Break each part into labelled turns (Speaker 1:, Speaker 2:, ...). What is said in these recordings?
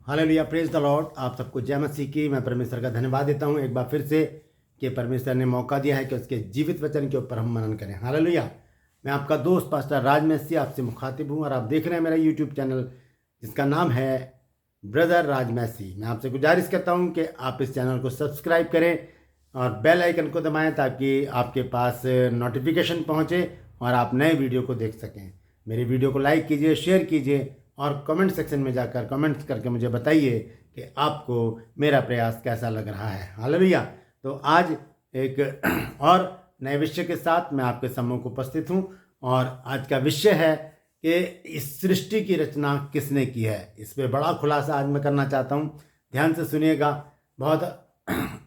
Speaker 1: Hallelujah, praise the Lord. आप सबको जय मसीह की। मैं परमेश्वर का धन्यवाद देता हूं एक बार फिर से कि परमेश्वर ने मौका दिया है कि उसके जीवित वचन के ऊपर हम मनन करें। हालेलुया। मैं आपका दोस्त पास्टर राज मसीह आपसे मुखातिब हूं और आप देख रहे हैं मेरा यूट्यूब चैनल जिसका नाम है ब्रदर राज मसीह। मैं आपसे गुजारिश करता हूं कि आप इस चैनल को सब्सक्राइब करें और बेल आइकन को दबाएं ताकि आपके पास नोटिफिकेशन पहुंचे और आप नए वीडियो को देख सकें। मेरे वीडियो को लाइक कीजिए, शेयर कीजिए और कमेंट सेक्शन में जाकर कमेंट्स करके मुझे बताइए कि आपको मेरा प्रयास कैसा लग रहा है। हालेलुया। तो आज एक और नए विषय के साथ मैं आपके सम्मुख उपस्थित हूं और आज का विषय है कि इस सृष्टि की रचना किसने की है। इस पर बड़ा खुलासा आज मैं करना चाहता हूं। ध्यान से सुनिएगा, बहुत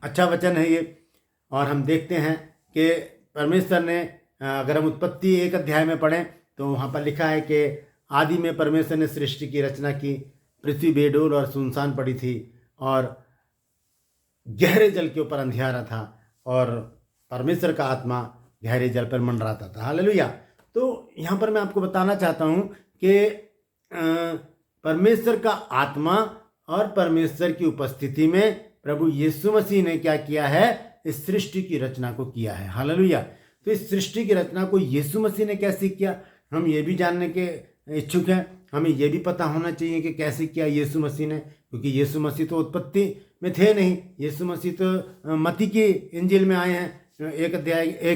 Speaker 1: अच्छा वचन है ये। और हम देखते हैं कि परमेश्वर ने, अगर हम उत्पत्ति 1 अध्याय में पढ़ें तो वहाँ पर लिखा है कि आदि में परमेश्वर ने सृष्टि की रचना की। पृथ्वी बेडोल और सुनसान पड़ी थी और गहरे जल के ऊपर अंधियारा था और परमेश्वर का आत्मा गहरे जल पर मंडराता था। हालेलुया। तो यहाँ पर मैं आपको बताना चाहता हूँ कि परमेश्वर का आत्मा और परमेश्वर की उपस्थिति में प्रभु यीशु मसीह ने क्या किया है, इस सृष्टि की रचना को किया है। हालेलुया। तो इस सृष्टि की रचना को यीशु मसीह ने कैसे किया, हम ये भी जानने के इच्छुक हैं। हमें ये भी पता होना चाहिए कि कैसे किया यीशु मसीह ने, क्योंकि यीशु मसीह तो उत्पत्ति में थे नहीं। यीशु मसीह तो मत्ती की इंजील में आए हैं 1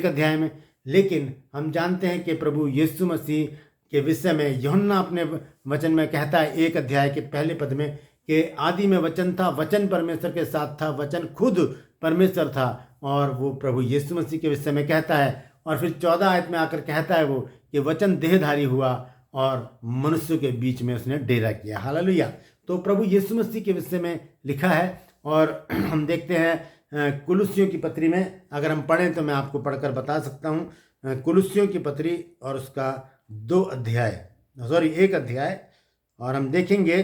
Speaker 1: अध्याय में। लेकिन हम जानते हैं कि प्रभु यीशु मसीह के विषय में यूहन्ना अपने वचन में कहता है 1 अध्याय के पहले पद में कि आदि में वचन था, वचन परमेश्वर के साथ था, वचन खुद परमेश्वर था। और वो प्रभु यीशु मसीह के विषय में कहता है। और फिर 14 आयत में आकर कहता है वो कि वचन देहधारी हुआ और मनुष्य के बीच में उसने डेरा किया। हालेलुया। तो प्रभु यीशु मसीह के विषय में लिखा है। और हम देखते हैं कुलुस्सियों की पत्री में, अगर हम पढ़ें तो मैं आपको पढ़कर बता सकता हूँ। कुलुस्सियों की पत्री और उसका 1 अध्याय, और हम देखेंगे,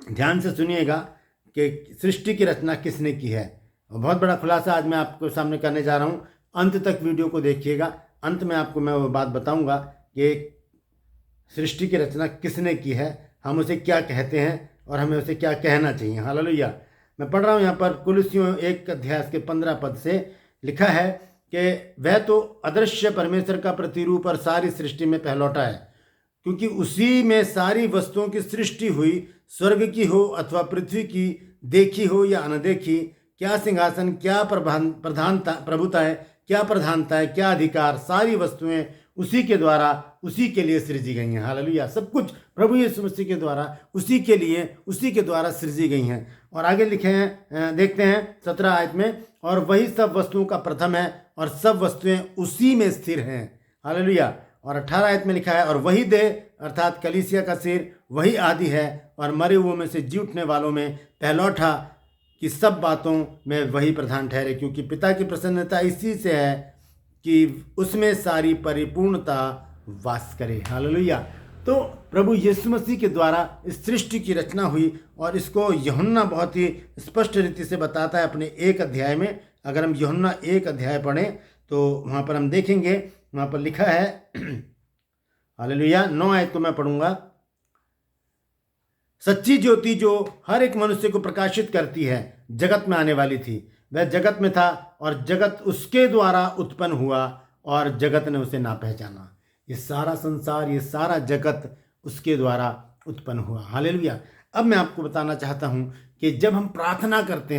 Speaker 1: ध्यान से सुनिएगा कि सृष्टि की रचना किसने की है। बहुत बड़ा खुलासा आज मैं आपको सामने करने जा रहा हूँ। अंत तक वीडियो को देखिएगा। अंत में आपको मैं वो बात बताऊंगा कि सृष्टि की रचना किसने की है, हम उसे क्या कहते हैं और हमें उसे क्या कहना चाहिए। हालेलुया। मैं पढ़ रहा हूँ यहाँ पर कुलुस्सियों 1 अध्याय के 15 पद से लिखा है कि वह तो अदृश्य परमेश्वर का प्रतिरूप और सारी सृष्टि में पहलौठा है, क्योंकि उसी में सारी वस्तुओं की सृष्टि हुई, स्वर्ग की हो अथवा पृथ्वी की, देखी हो या अनदेखी। क्या सिंहासन, क्या प्रधानता, प्रभुता है, क्या प्रधानता है, क्या अधिकार, सारी वस्तुएं उसी के द्वारा, उसी के लिए सृजी गई हैं। हालेलुया। सब कुछ प्रभु यीशु मसीह के द्वारा, उसी के लिए, उसी के द्वारा सृजी गई हैं। और आगे लिखे हैं, देखते हैं 17 आयत में, और वही सब वस्तुओं का प्रथम है और सब वस्तुएं उसी में स्थिर हैं। हालेलुया। और 18 आयत में लिखा है, और वही देह अर्थात कलीसिया का सिर, वही आदि है और मरे हुओं में से जी उठने वालों में पहलौठा, कि सब बातों में वही प्रधान ठहरे, क्योंकि पिता की प्रसन्नता इसी से है कि उसमें सारी परिपूर्णता वास करे। हालेलुया। तो प्रभु यीशु मसीह के द्वारा इस सृष्टि की रचना हुई और इसको यूहन्ना बहुत ही स्पष्ट रीति से बताता है अपने 1 अध्याय में। अगर हम यूहन्ना 1 अध्याय पढ़ें तो वहाँ पर हम देखेंगे, वहाँ पर लिखा है हालेलुया, 9 आयत को मैं पढ़ूंगा। सच्ची ज्योति जो हर एक मनुष्य को प्रकाशित करती है जगत में आने वाली थी। वह जगत में था और जगत उसके द्वारा उत्पन्न हुआ और जगत ने उसे ना पहचाना। ये सारा संसार, ये सारा जगत उसके द्वारा उत्पन्न हुआ। हालेलुया। अब मैं आपको बताना चाहता हूँ कि जब हम प्रार्थना करते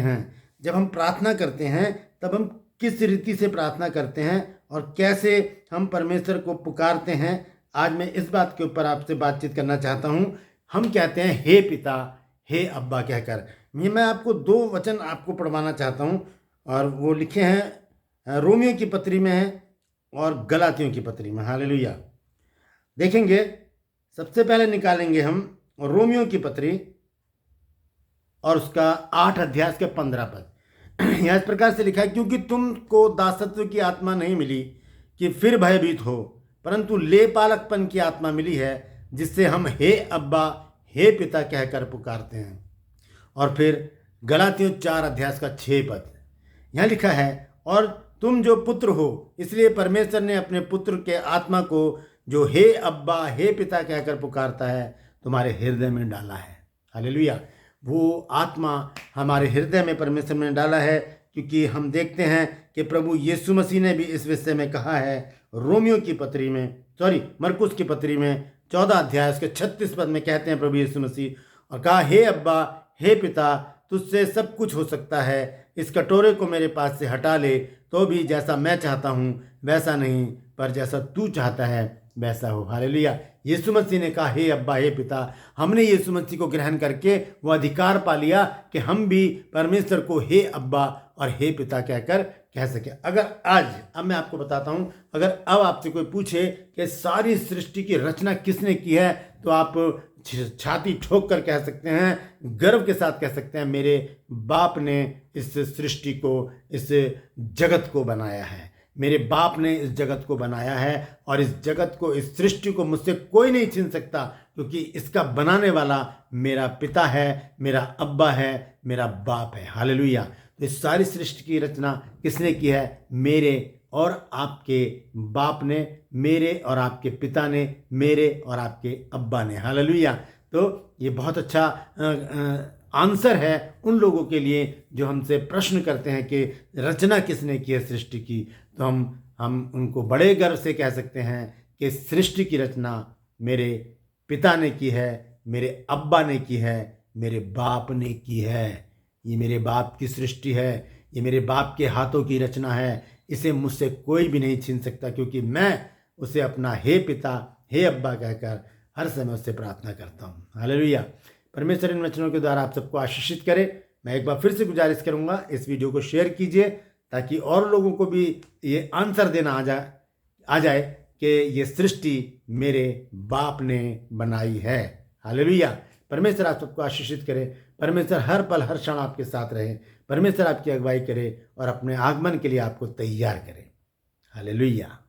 Speaker 1: हैं, तब हम किस रीति से प्रार्थना करते हैं और कैसे हम परमेश्वर को पुकारते हैं। आज मैं इस बात के ऊपर आपसे बातचीत करना चाहता हूँ। हम कहते हैं हे पिता, हे अब्बा कहकर। मैं आपको 2 वचन आपको पढ़वाना चाहता हूँ और वो लिखे हैं रोमियो की पत्री में है और गलातियों की पत्री में। हालेलुया। देखेंगे, सबसे पहले निकालेंगे हम रोमियो की पत्री और उसका 8 अध्याय के 15 पद। यह इस प्रकार से लिखा है, क्योंकि तुमको दासत्व की आत्मा नहीं मिली कि फिर भयभीत हो, परंतु लेपालकपन की आत्मा मिली है, जिससे हम हे अब्बा, हे पिता कहकर पुकारते हैं। और फिर गलातियों 4 अध्याय का 6 पद, यहाँ लिखा है, और तुम जो पुत्र हो, इसलिए परमेश्वर ने अपने पुत्र के आत्मा को जो हे अब्बा, हे पिता कहकर पुकारता है, तुम्हारे हृदय में डाला है। हालेलुया। वो आत्मा हमारे हृदय में परमेश्वर ने डाला है, क्योंकि हम देखते हैं कि प्रभु यीशु मसीह ने भी इस विषय में कहा है मरकुस की पत्री में 14 अध्याय उसके 36 पद में कहते हैं प्रभु यीशु मसीह, और कहा, हे अब्बा, हे पिता, तुझसे सब कुछ हो सकता है, इस कटोरे को मेरे पास से हटा ले, तो भी जैसा मैं चाहता हूँ वैसा नहीं, पर जैसा तू चाहता है वैसा हो। हालेलुया। यीशु मसीह ने कहा, हे अब्बा, हे पिता। हमने यीशु मसीह को ग्रहण करके वो अधिकार पा लिया कि हम भी परमेश्वर को हे अब्बा और हे पिता कहकर कह सके। अब मैं आपको बताता हूँ, अगर अब आपसे कोई पूछे कि सारी सृष्टि की रचना किसने की है, तो आप छाती ठोक कर कह सकते हैं, गर्व के साथ कह सकते हैं, मेरे बाप ने इस सृष्टि को, इस जगत को बनाया है। मेरे बाप ने इस जगत को बनाया है, और इस जगत को, इस सृष्टि को मुझसे कोई नहीं छीन सकता, क्योंकि इसका बनाने वाला मेरा पिता है, मेरा अब्बा है, मेरा बाप है। हालेलुया। तो इस सारी सृष्टि की रचना किसने की है? मेरे और आपके बाप ने, मेरे और आपके पिता ने, मेरे और आपके अब्बा ने। हालेलुया। तो ये बहुत अच्छा आंसर है उन लोगों के लिए जो हमसे प्रश्न करते हैं कि रचना किसने की है सृष्टि की। तो हम उनको बड़े गर्व से कह सकते हैं कि सृष्टि की रचना मेरे पिता ने की है, मेरे अब्बा ने की है, मेरे बाप ने की है। ये मेरे बाप की सृष्टि है, ये मेरे बाप के हाथों की रचना है। इसे मुझसे कोई भी नहीं छीन सकता, क्योंकि मैं उसे अपना हे पिता, हे अब्बा कहकर हर समय उससे प्रार्थना करता हूँ। हालेलुया। परमेश्वर इन वचनों के द्वारा आप सबको आशीषित करे। मैं एक बार फिर से गुजारिश करूँगा, इस वीडियो को शेयर कीजिए, ताकि और लोगों को भी ये आंसर देना आ जाए कि ये सृष्टि मेरे बाप ने बनाई है। हालेलुया। परमेश्वर आप सबको आशीषित करे। परमेश्वर हर पल हर क्षण आपके साथ रहे। परमेश्वर आपकी अगुवाई करे और अपने आगमन के लिए आपको तैयार करे। हालेलुया।